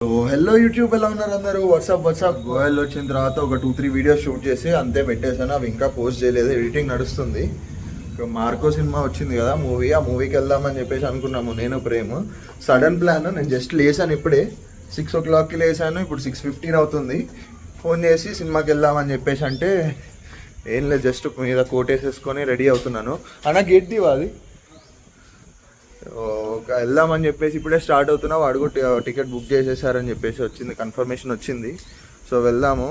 Hello YouTube, ఎలా ఉన్నారు అందరూ? వాట్సాప్ గోవాలో వచ్చిన తర్వాత ఒక 2-3 వీడియోస్ షూట్ చేసి అంతే పెట్టేశాను. అవి ఇంకా పోస్ట్ చేయలేదు, ఎడిటింగ్ నడుస్తుంది. మార్కో సినిమా వచ్చింది కదా మూవీ, ఆ మూవీకి వెళ్దామని చెప్పేసి అనుకున్నాము నేను ప్రేమ్. Sudden plan. నేను జస్ట్ లేసాను, ఇప్పుడే 6 o'clockకి లేసాను, ఇప్పుడు 6:15 అవుతుంది. ఫోన్ చేసి సినిమాకి వెళ్దామని చెప్పేసి అంటే ఏం లేదు, జస్ట్ మీద కోట్ వేసేసుకొని రెడీ అవుతున్నాను. అన్న గేట్ దివాది వెళ్దామని చెప్పేసి ఇప్పుడే స్టార్ట్ అవుతున్నా. వాడు కూడా టికెట్ బుక్ చేసేసారని చెప్పేసి వచ్చింది, కన్ఫర్మేషన్ వచ్చింది. సో వెళ్దాము.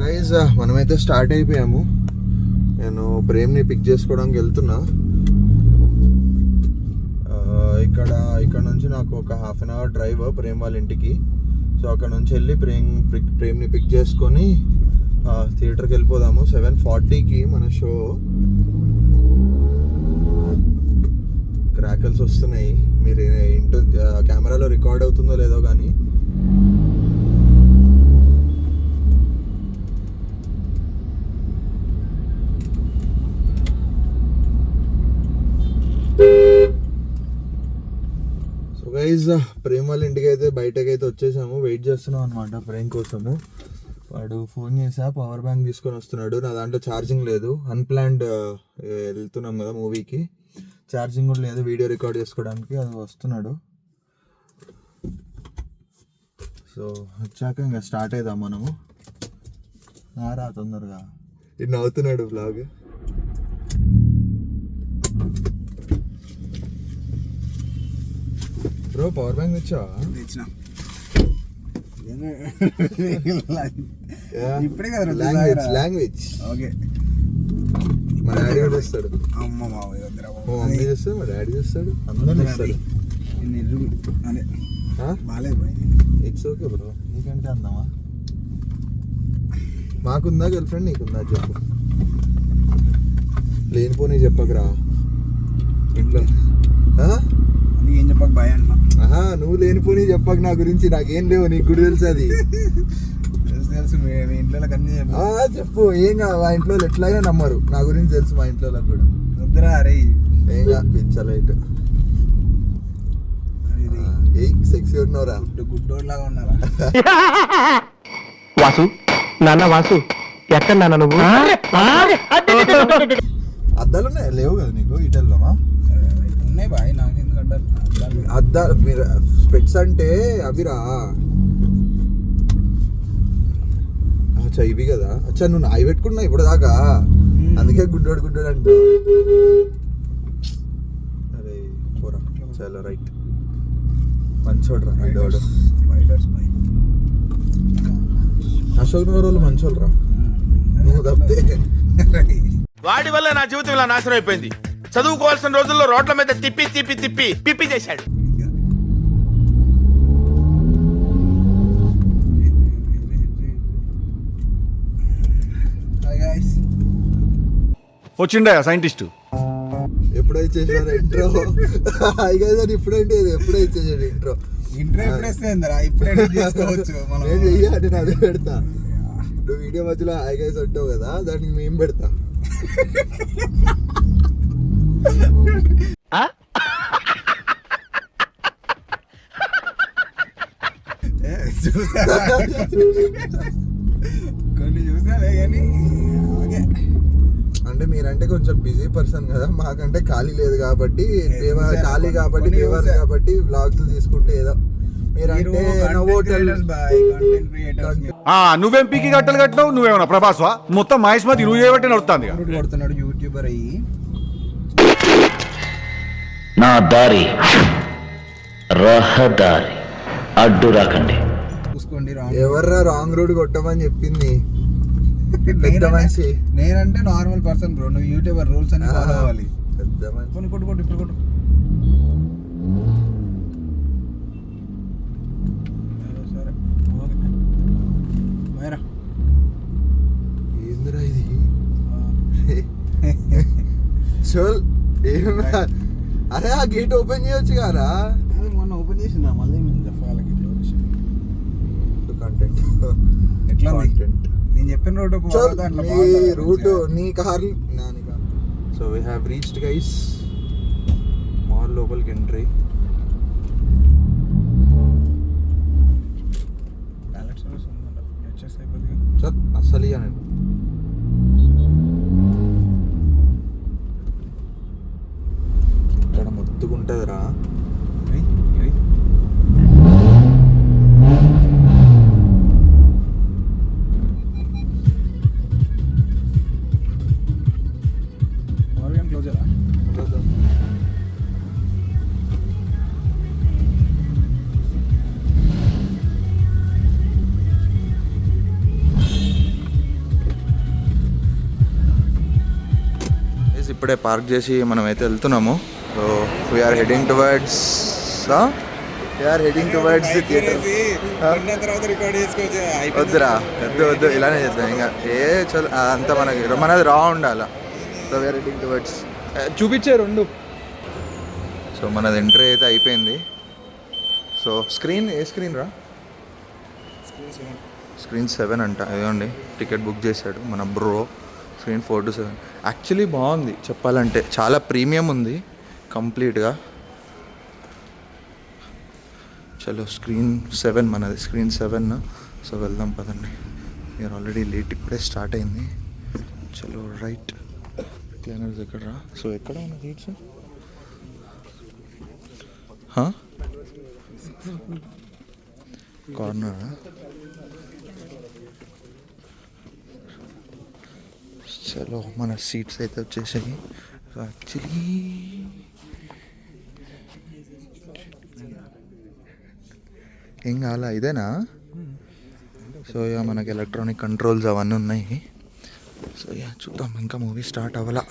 గైస్ మనమైతే స్టార్ట్ అయిపోయాము. నేను ప్రేమ్ని పిక్ చేసుకోవడానికి వెళ్తున్నా. ఇక్కడ నుంచి నాకు ఒక 1/2 hour డ్రైవ్ ప్రేమ్ వాళ్ళ ఇంటికి. సో అక్కడ నుంచి వెళ్ళి ప్రేమ్ని పిక్ చేసుకొని థియేటర్కి వెళ్ళిపోదాము. 7:40కి మన షో. క్రాకల్స్ వస్తున్నాయి, మీరు ఇంటో కెమెరాలో రికార్డ్ అవుతుందో లేదో కానీ గైజ్ ప్రేమ్ వాళ్ళ ఇంటికి అయితే బయటకైతే వచ్చేసాము. వెయిట్ చేస్తున్నాం అనమాట ప్రేమ్ కోసము. వాడు ఫోన్ చేసా, పవర్ బ్యాంక్ తీసుకొని వస్తున్నాడు. నా దాంట్లో ఛార్జింగ్ లేదు, అన్ప్లాన్డ్ వెళ్తున్నాం కదా మూవీకి, ఛార్జింగ్ కూడా లేదు వీడియో రికార్డ్ చేసుకోవడానికి. అది వస్తున్నాడు. సో వచ్చాక ఇంకా స్టార్ట్ అవుదాం మనము. రా తొందరగా. ఇది నవ్వుతున్నాడు బ్లాగ్. బ్రో పవర్ బ్యాంక్ తెచ్చావా? ఇప్పుడే కదా లాంగ్వేజ్. ఓకే, మా డాడీ కూడా తెస్తాడు, అమ్మ మా మమ్మీ తెస్తాడు, మా డాడీ తెస్తాడు, అందరూ తెస్తాడు. బాగాలేదు బాయ్. ఇట్స్ ఓకే బ్రో, నీకంటే అందామా? మాకుందా గర్ల్ ఫ్రెండ్, నీకుందా చెప్పు. లేనిపోనీ చెప్పకరా ఇంట్లో. ఏం చెప్పక బాయ్ అన్న. నువ్వు లేనిపోనీ చెప్పక నా గురించి. నాకేం లేవు, నీకు కూడా తెలుసు. అది తెలుసు, మీ ఇంట్లో అన్ని చెప్పు. ఏం కాదు, మా ఇంట్లో ఎట్లాగే నమ్మరు, నా గురించి తెలుసు మా ఇంట్లో కూడా. వద్దురా అరే, ఏం కాదు. సెక్సీ ఉన్నారా? గుడ్డోడ్ లాగా ఉన్నారా? వాసు, నాన్న వాసు, ఎక్కడ నాన్న నువ్వు? అద్దాలు ఉన్నాయి, లేవు కదా నీకు ఇటల్లోమా? ఉన్నాయి బాయ్, నాకు ఎందుకు అద్దాలు. మీరు స్పెట్స్ అంటే అవిరా? అచ్చా ఇవి కదా. అచ్చా నువ్వు నాయి పెట్టుకున్నా ఇప్పుడు దాకా, అందుకే గుడ్డోడు అంటే. అరే పోరా, చాలా రైట్. మంచోడ్రా వీడోడు. అశోక్ నగర్ వాళ్ళు మంచోళ్ళరా, నువ్వు తప్పితే. వాడి వల్ల నా జీవితం ఇలా నాశనం అయిపోయింది. చదువుకోవాల్సిన రోజుల్లో రోడ్ల మీద తిప్పి చేశాడు. వచ్చిండా సైంటిస్ట్? ఎప్పుడో ఇచ్చేసాడు ఇంట్రో. ఇప్పుడేంటి ఎప్పుడో ఇచ్చేసాడు ఇంట్రో. ఇప్పుడే చేసుకోవచ్చు. నేను చెయ్యాలి, అదే పెడతా. నువ్వు వీడియో మధ్యలో హాయ్ గైస్ అంటావు కదా, దానికి మేము పెడతా. కొన్ని చూసాలే కానీ అంటే మీరంటే కొంచెం బిజీ పర్సన్ కదా, మాకంటే ఖాళీ లేదు కాబట్టి, ఖాళీ కాబట్టి ఫేవర్ కాబట్టి వ్లాగ్స్ తీసుకుంటే ఏదో. మీరంటే నువ్వేం పీకి గట్టలు కట్టినావు? నువ్వేమన్నా ప్రభాస్వా? మొత్తం మహేష్ మతి నువ్వు చేయబట్టి నడుస్తుంది. కొడుతున్నాడు యూట్యూబర్ అయ్యి. నా దారి రహదారి, అడ్డు రాకండి. చూసుకోండి, ఎవర్రా రాంగ్ రోడ్ కొట్టమని చెప్పింది? పెద్ద మనిషి. నేనంటే నార్మల్ పర్సన్ బ్రో, నువ్వు యూట్యూబర్, రూల్స్ అన్ని ఫాలో అవ్వాలి. పెద్ద మనిషి. కొట్టు ఇప్పుడు కొట్టు. సరే ఓకే, ఏందిరా ఇది? చల్ ఏం. అరే ఆ గేట్ ఓపెన్ చేయొచ్చు కదా. మొన్న ఓపెన్ చేసిందా? మళ్ళీ కంటెంట్ ఎట్లా కంటెంట్? నేను చెప్పిన రూట్ నీ car so we have reached guys mall లోపలికి ఎంట్రీ. అస్సలు ఇయ్య నేను. ఇక్కడ ముద్దుగుంటుందిరా. క్లోజరా ఇప్పుడే పార్క్ చేసి మనమైతే వెళ్తున్నాము. So we're heading towards the theater. తర్వాత రికార్డ్ చేసుకోవచ్చు. వద్దురా, వద్దు ఇలానే చేద్దాం. ఇంకా అంత మనది రా ఉండాల. So we're heading towards. చూపించే రెండు. సో మనది ఎంట్రీ అయితే అయిపోయింది. సో ఏ స్క్రీన్ రా? స్క్రీన్ 7 అంట. ఇదిగోండి టికెట్ బుక్ చేశాడు మన బ్రో. Screen 4 to 7. యాక్చువల్లీ బాగుంది చెప్పాలంటే, చాలా ప్రీమియం ఉంది కంప్లీట్గా. చలో స్క్రీన్ 7 మనది, స్క్రీన్ 7. సో వెళ్దాం పదండి. మీరు ఆల్రెడీ లేట్, ఇప్పుడే స్టార్ట్ అయింది. చలో రైట్. రిక్లైనర్స్ ఎక్కడ రా? సో ఎక్కడ ఉన్న సీట్స్? కార్నరా? చలో మన సీట్స్ అయితే వచ్చేసాయి. యాక్చువల్లీ ఏం కావాలా, ఇదేనా? సో ఇక మనకి ఎలక్ట్రానిక్ కంట్రోల్స్ అవన్నీ ఉన్నాయి. సో ఇక చూద్దాం, ఇంకా మూవీ స్టార్ట్ అవ్వాలా.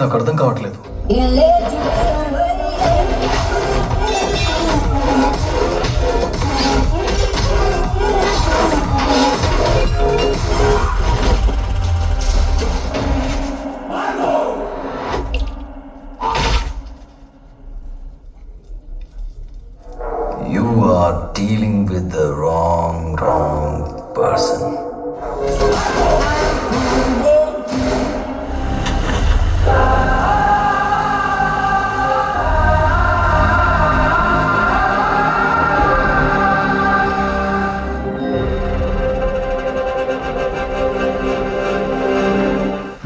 నాకు అర్థం కావట్లేదు. You are dealing with the wrong person.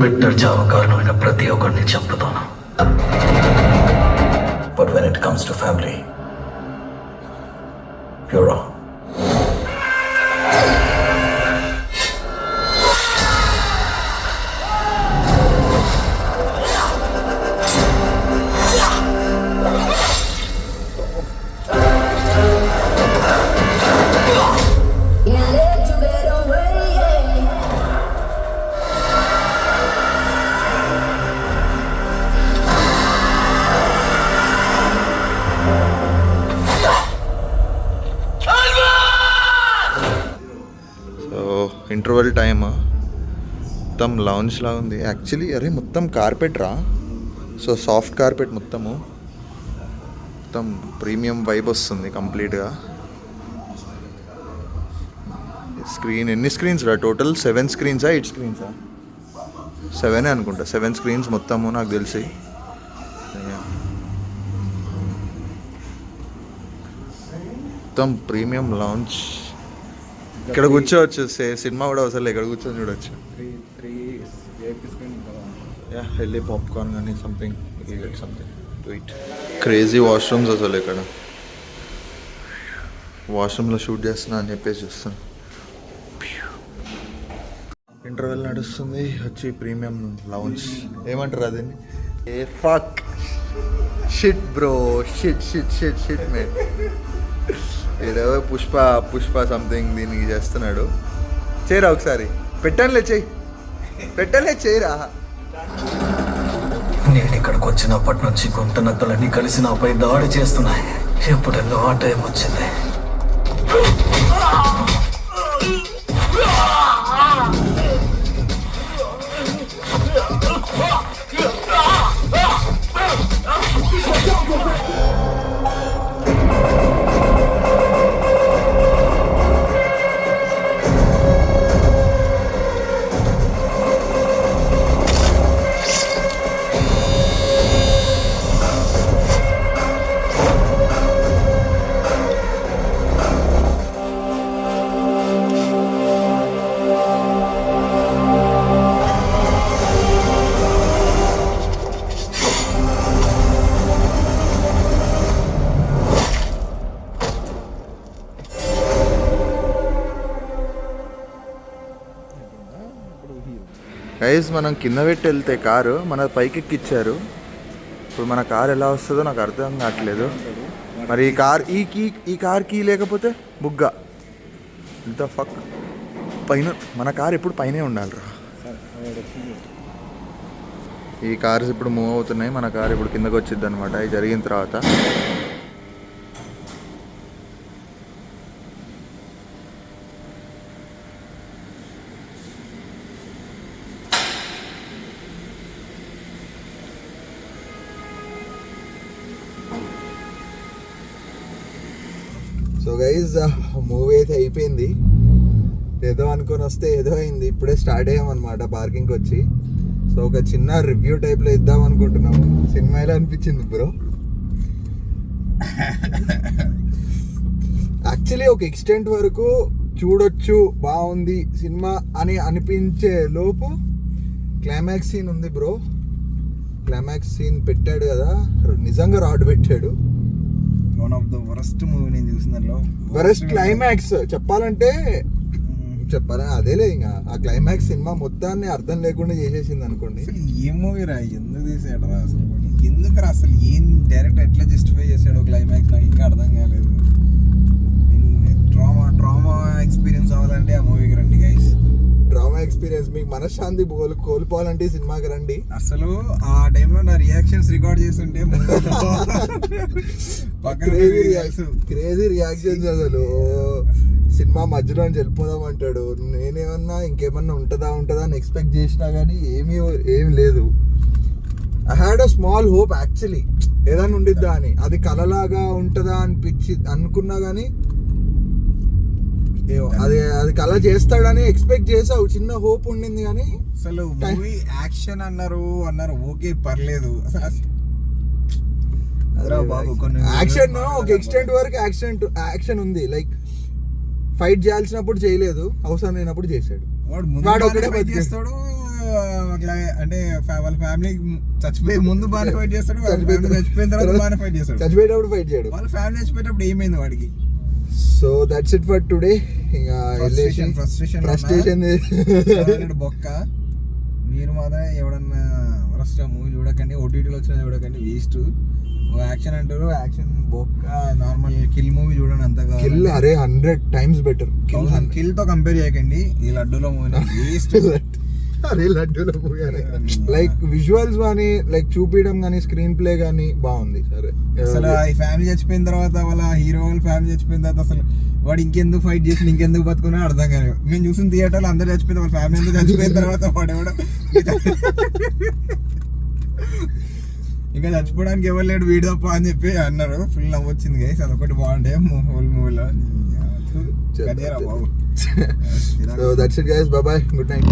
Victor చావు కారణమైన ప్రతి ఒక్కరిని చంపుతాను. But when it comes to family, you're wrong. Interval time మొత్తం లౌంజ్ లా ఉంది. యాక్చువల్లీ అరే మొత్తం కార్పెట్ రా. సో సాఫ్ట్ కార్పెట్ మొత్తం ప్రీమియం వైబ్ వస్తుంది కంప్లీట్గా. స్క్రీన్ ఎన్ని స్క్రీన్స్ రా టోటల్? 7 స్క్రీన్సా 8 స్క్రీన్సా? 7 అనుకుంటా. 7 స్క్రీన్స్ మొత్తము నాకు తెలిసి. మొత్తం ప్రీమియం లాంచ్. ఇక్కడ కూర్చోవచ్చు, సినిమా కూడా అవసరం లేదు, ఇక్కడ కూర్చొని చూడవచ్చు. వెళ్ళి పాప్కార్న్ కానీ సంథింగ్ క్రేజీ వాష్రూమ్స్ అసలు. ఇక్కడ వాష్రూమ్లో షూట్ చేస్తున్నా అని చెప్పేసి చూస్తాను. ఇంటర్వెల్ నడుస్తుంది. వచ్చి ప్రీమియం లౌంజ్ ఏమంటారు అదేంటి? ఏ ఫక్ షిట్ బ్రో, షిట్ మేన్. ఏదో పుష్ప సంథింగ్ దీనికి చేస్తున్నాడు. చేయరా ఒకసారి, పెట్టనులే చేయరా. నేను ఇక్కడికి వచ్చినప్పటి నుంచి గుంట నక్కలన్నీ కలిసి నాపై దాడి చేస్తున్నాయి. ఎప్పుడెన్నో ఆ టైం వచ్చింది. గైస్ మనం కింద పెట్టి వెళ్తే కారు మన పైకి ఎక్కిచ్చారు. ఇప్పుడు మన కార్ ఎలా వస్తుందో నాకు అర్థం కావట్లేదు. మరి ఈ కార్ కీ లేకపోతే బుగ్గా ఇంత ఫక్ పైన మన కార్ ఎప్పుడు పైనే ఉండాలిరా. ఈ కార్స్ ఇప్పుడు మూవ్ అవుతున్నాయి, మన కార్ ఇప్పుడు కిందకు వచ్చింది అనమాట. ఇది జరిగిన తర్వాత సో గైజ్ మూవీ అయితే అయిపోయింది. ఏదో అనుకొని వస్తే ఏదో అయింది. ఇప్పుడే స్టార్ట్ అయ్యామన్నమాట పార్కింగ్కి వచ్చి. సో ఒక చిన్న రివ్యూ టైప్లో ఇద్దాం అనుకుంటున్నాము. సినిమా ఎలా అనిపించింది బ్రో? యాక్చువల్లీ ఒక ఎక్స్టెంట్ వరకు చూడొచ్చు, బాగుంది సినిమా అని అనిపించే లోపు క్లైమాక్స్ సీన్ ఉంది బ్రో. క్లైమాక్స్ సీన్ పెట్టాడు కదా, నిజంగా రాడ్ పెట్టాడు. One of the worst movie నేను చూసిన దానిలో. వరస్ట్ క్లైమాక్స్ చెప్పాలంటే అదేలే. ఇంకా ఆ క్లైమాక్స్ సినిమా మొత్తాన్ని అర్థం లేకుండా చేసేసింది అనుకోండి. అసలు ఏం మూవీ రా, ఎందుకు తీసాడు రా అసలు, ఎందుకు రా అసలు, ఏం డైరెక్ట్ ఎట్లా జస్టిఫై చేశాడు క్లైమాక్స్ నాకు ఇంకా అర్థం కాలేదు. ట్రామా ఎక్స్పీరియన్స్ అవ్వాలంటే ఆ మూవీకి రండి గైస్. డ్రామా ఎక్స్పీరియన్స్, మీకు మనశ్శాంతి కోల్పోవాలంటే ఈ సినిమాకి రండి. అసలు ఆ టైంలో నా రియాక్షన్స్ రికార్డ్ చేస్తుంటే క్రేజీ రియాక్షన్స్. అసలు సినిమా మధ్యలో వెళ్ళిపోదాం అంటాడు, నేనేమన్నా ఇంకేమన్నా ఉంటుందా అని ఎక్స్పెక్ట్ చేసినా కానీ ఏమీ లేదు. I had a small hope actually, ఏదైనా ఉండిద్దా అని. అది కలలాగా ఉంటుందా అనుకున్నా కానీ అది కళ చేస్తాడని ఎక్స్పెక్ట్ చేసావు, చిన్న హోప్ ఉండింది కానీ. అసలు మూవీ యాక్షన్ అన్నారు ఓకే పర్లేదు. అసలు యాక్షన్ ఒక ఎక్స్టెంట్ వరకు యాక్షన్ ఉంది. లైక్ ఫైట్ చేయాల్సినప్పుడు చేయలేదు, అవసరం లేనప్పుడు చేశాడు. వాడు ఒకటే ఫైట్ చేస్తాడు, అంటే వాళ్ళ ఫ్యామిలీ చచ్చిపోయే ముందు బాగానే ఫైట్ చేస్తాడు, చచ్చిపోయిన తర్వాత బాగానే ఫైట్ చేస్తాడు, చచ్చిపోయేటప్పుడు ఫైట్ చేయడు. వాళ్ళ ఫ్యామిలీ చచ్చిపోయేటప్పుడు ఏమైంది వాడికి? So that's it for today. ఇంకా ఫ్రస్ట్రేషన్ బొక్క. మీరు మాత్రం ఎవడన్నా ఫస్ట్ మూవీ చూడకండి, ఓటీటీలో వచ్చిన చూడకండి, వేస్ట్. యాక్షన్ అంటారు, యాక్షన్ బొక్క. నార్మల్ కిల్ మూవీ చూడండి, అంతగా కిల్ అరే 100 times బెటర్. కిల్ తో కంపేర్ చేయకండి ఈ లడ్డూలో మూవీ వేస్ట్. అరే లడ్డూలో మూవీ లైక్ విజువల్స్ కానీ లైక్ చూపించడం కానీ స్క్రీన్ ప్లే కానీ బాగుంది. సరే అసలు ఈ ఫ్యామిలీ చచ్చిపోయిన తర్వాత వాళ్ళ హీరో వాళ్ళ ఫ్యామిలీ చచ్చిపోయిన తర్వాత అసలు వాడు ఇంకెందుకు ఫైట్ చేసి ఇంకెందుకు బతుకున్నా అర్థం కాదు. మేము చూసిన థియేటర్లో అందరూ చచ్చిపోయిన వాళ్ళ ఫ్యామిలీ ఎందుకు చచ్చిపోయిన తర్వాత వాడేవాడు ఇంకా చచ్చిపోవడానికి ఎవరు లేడు వీడు తప్ప అని చెప్పి అన్నారు. ఫుల్ నవ్వు వచ్చింది గైస్, అదొకటి బాగుండే హోల్ మూవీలో. So that's it guys, bye bye, good night.